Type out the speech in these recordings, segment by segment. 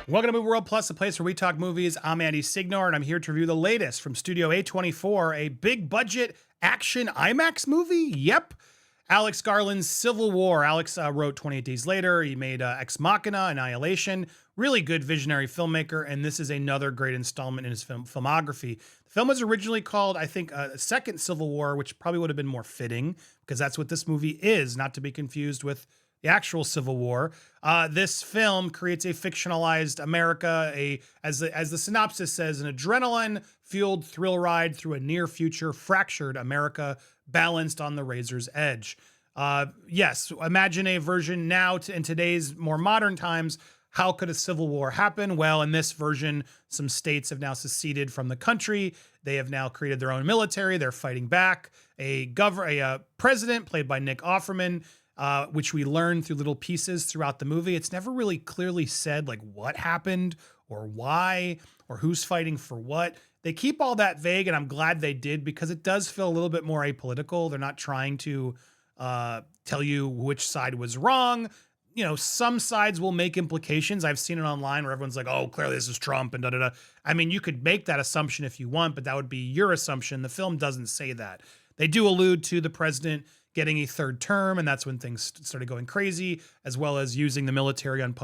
Welcome to Movie World Plus, the place where we talk movies. I'm Andy Signor, and I'm here to review the latest from Studio A24, a big budget action IMAX movie. Yep. Alex Garland's Civil War. Alex wrote 28 Days Later. He made Ex Machina, Annihilation. Really good visionary filmmaker, and this is another great installment in his filmography. The film was originally called, I think, Second Civil War, which probably would have been more fitting, because that's what this movie is, not to be confused with the actual Civil War. This film creates a fictionalized America, as the synopsis says, an adrenaline-fueled thrill ride through a near-future fractured America balanced on the razor's edge. Yes, imagine a version now in today's more modern times. How could a civil war happen? Well, in this version, some states have now seceded from the country. They have now created their own military. They're fighting back. A president played by Nick Offerman, which we learn through little pieces throughout the movie. It's never really clearly said like what happened or why or who's fighting for what. They keep all that vague, and I'm glad they did, because it does feel a little bit more apolitical. They're not trying to tell you which side was wrong. You know, some sides will make implications. I've seen it online where everyone's like, oh, clearly this is Trump and da-da-da. I mean, you could make that assumption if you want, but that would be your assumption. The film doesn't say that. They do allude to the president getting a third term, and that's when things started going crazy, as well as using the military on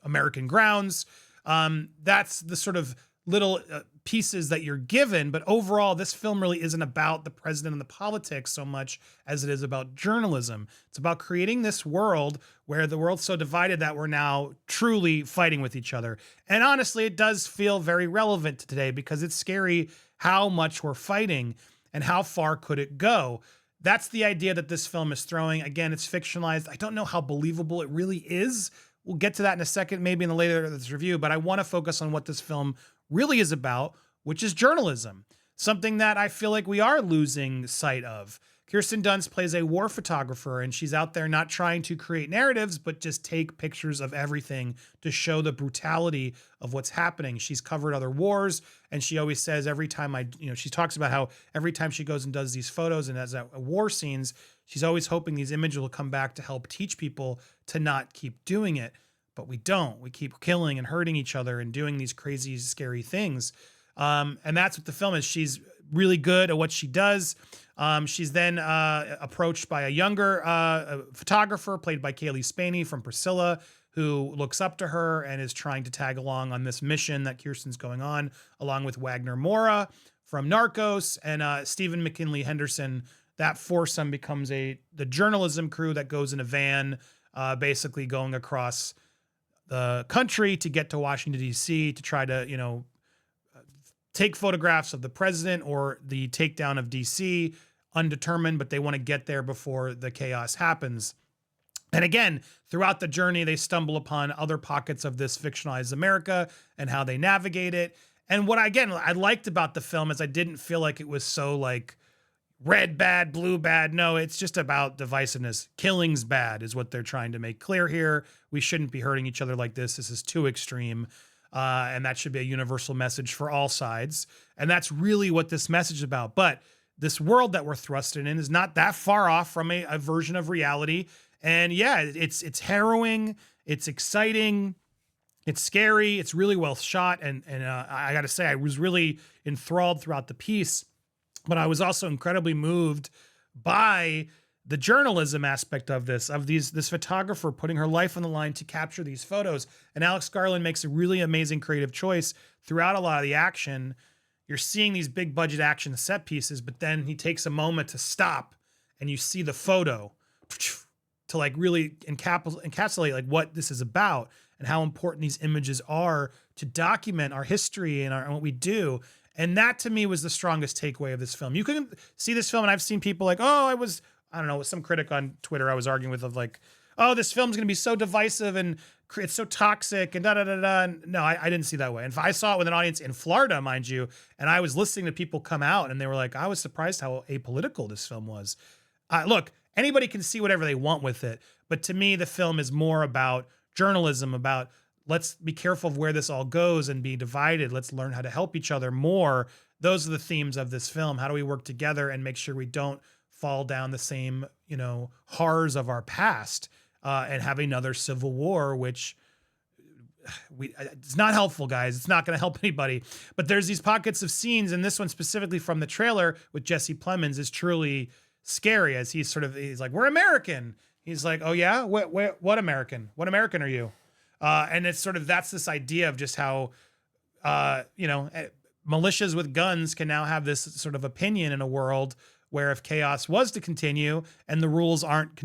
American grounds. That's the sort of little pieces that you're given, but overall, this film really isn't about the president and the politics so much as it is about journalism. It's about creating this world where the world's so divided that we're now truly fighting with each other. And honestly, it does feel very relevant to today, because it's scary how much we're fighting and how far could it go. That's the idea that this film is throwing. Again, it's fictionalized. I don't know how believable it really is. We'll get to that in a second, maybe in the later of this review, but I want to focus on what this film really is about, which is journalism, something that I feel like we are losing sight of. Kirsten Dunst plays a war photographer, and she's out there not trying to create narratives, but just take pictures of everything to show the brutality of what's happening. She's covered other wars, and she always says every time she talks about how every time she goes and does these photos and has war scenes, she's always hoping these images will come back to help teach people to not keep doing it. But we don't. We keep killing and hurting each other and doing these crazy, scary things. And that's what the film is. She's really good at what she does. She's then approached by a younger photographer played by Cailee Spaeny from Priscilla, who looks up to her and is trying to tag along on this mission that Kirsten's going on, along with Wagner Moura from Narcos and Stephen McKinley Henderson. That foursome becomes the journalism crew that goes in a van, basically going across the country to get to Washington, D.C. to try to, take photographs of the president or the takedown of D.C., undetermined, but they want to get there before the chaos happens. And again, throughout the journey, they stumble upon other pockets of this fictionalized America and how they navigate it. And what, I liked about the film is I didn't feel like it was so like red bad, blue bad. No, it's just about divisiveness. Killing's bad is what they're trying to make clear here. We shouldn't be hurting each other like this. This is too extreme. And that should be a universal message for all sides. And that's really what this message is about. But this world that we're thrusted in is not that far off from a version of reality. And yeah, it's harrowing. It's exciting. It's scary. It's really well shot. And I got to say, I was really enthralled throughout the piece. But I was also incredibly moved by the journalism aspect of this photographer putting her life on the line to capture these photos. And Alex Garland makes a really amazing creative choice throughout a lot of the action. You're seeing these big budget action set pieces, but then he takes a moment to stop and you see the photo to like really encapsulate like what this is about and how important these images are to document our history and what we do. And that to me was the strongest takeaway of this film. You can see this film, and I've seen people like, I don't know, some critic on Twitter I was arguing with of like, oh, this film's going to be so divisive and it's so toxic and da-da-da-da. No, I didn't see that way. And I saw it with an audience in Florida, mind you, and I was listening to people come out and they were like, I was surprised how apolitical this film was. Look, anybody can see whatever they want with it, but to me, the film is more about journalism, about let's be careful of where this all goes and be divided. Let's learn how to help each other more. Those are the themes of this film. How do we work together and make sure we don't fall down the same, horrors of our past and have another civil war, which it's not helpful, guys. It's not going to help anybody. But there's these pockets of scenes, and this one specifically from the trailer with Jesse Plemons is truly scary, as he's like, we're American. He's like, oh yeah, what American? What American are you? And it's that's this idea of just how, militias with guns can now have this sort of opinion in a world where if chaos was to continue and the rules aren't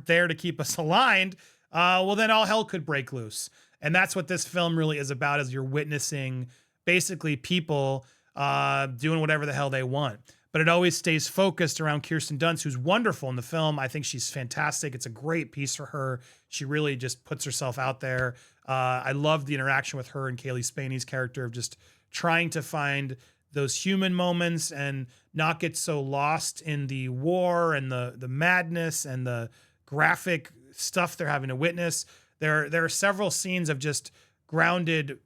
there to keep us aligned, well, then all hell could break loose. And that's what this film really is about, is you're witnessing basically people doing whatever the hell they want. But it always stays focused around Kirsten Dunst, who's wonderful in the film. I think she's fantastic. It's a great piece for her. She really just puts herself out there. I love the interaction with her and Cailee Spaeny's character of just trying to find those human moments and not get so lost in the war and the madness and the graphic stuff they're having to witness. There are several scenes of just grounded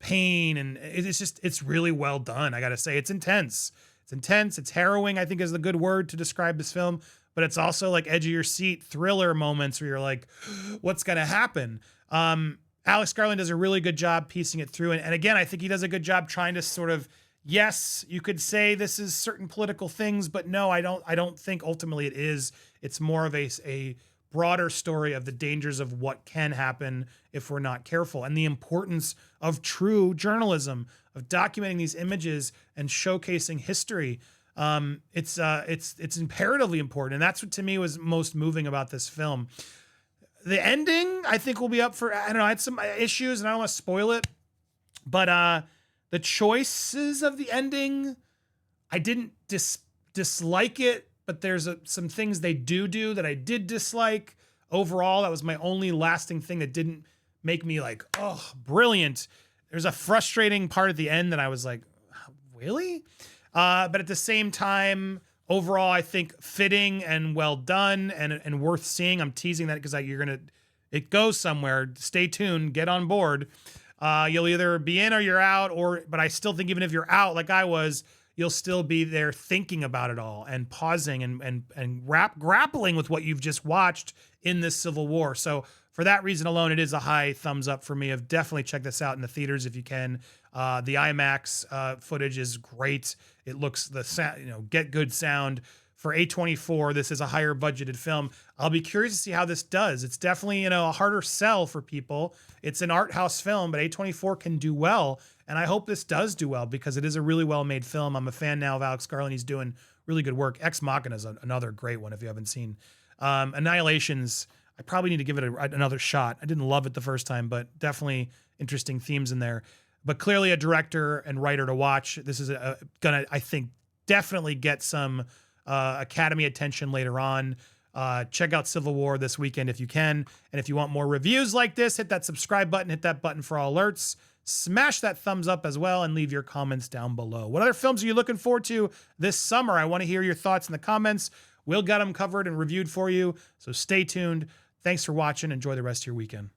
pain, and it's really well done. I gotta say, it's intense. It's harrowing, I think is the good word to describe this film, but it's also like edge of your seat thriller moments where you're like, what's going to happen? Alex Garland does a really good job piecing it through. And again, I think he does a good job trying to yes, you could say this is certain political things, but no, I don't think ultimately it is. It's more of a broader story of the dangers of what can happen if we're not careful, and the importance of true journalism, of documenting these images and showcasing history. It's imperatively important. And that's what to me was most moving about this film. The ending, I think, will be up for, I don't know, I had some issues and I don't want to spoil it, but the choices of the ending, I didn't dislike it, but there's some things they do that I did dislike. Overall, that was my only lasting thing that didn't make me like, oh, brilliant. There's a frustrating part at the end that I was like, really? But at the same time, overall, I think fitting and well done and worth seeing. I'm teasing that because it goes somewhere. Stay tuned, get on board. You'll either be in or you're out, but I still think even if you're out, like I was, you'll still be there thinking about it all and pausing and grappling with what you've just watched in this Civil War. So for that reason alone, it is a high thumbs up for me. Of definitely check this out in the theaters if you can. The IMAX footage is great. It looks get good sound. For A24, this is a higher budgeted film. I'll be curious to see how this does. It's definitely, a harder sell for people. It's an art house film, but A24 can do well. And I hope this does do well because it is a really well-made film. I'm a fan now of Alex Garland. He's doing really good work. Ex Machina is another great one if you haven't seen. Annihilations, I probably need to give it another shot. I didn't love it the first time, but definitely interesting themes in there. But clearly a director and writer to watch. This is gonna, I think, definitely get some Academy attention later on. Check out Civil War this weekend if you can. And if you want more reviews like this, hit that subscribe button, hit that button for all alerts. Smash that thumbs up as well and leave your comments down below. What other films are you looking forward to this summer? I want to hear your thoughts in the comments. We'll get them covered and reviewed for you. So stay tuned. Thanks for watching. Enjoy the rest of your weekend.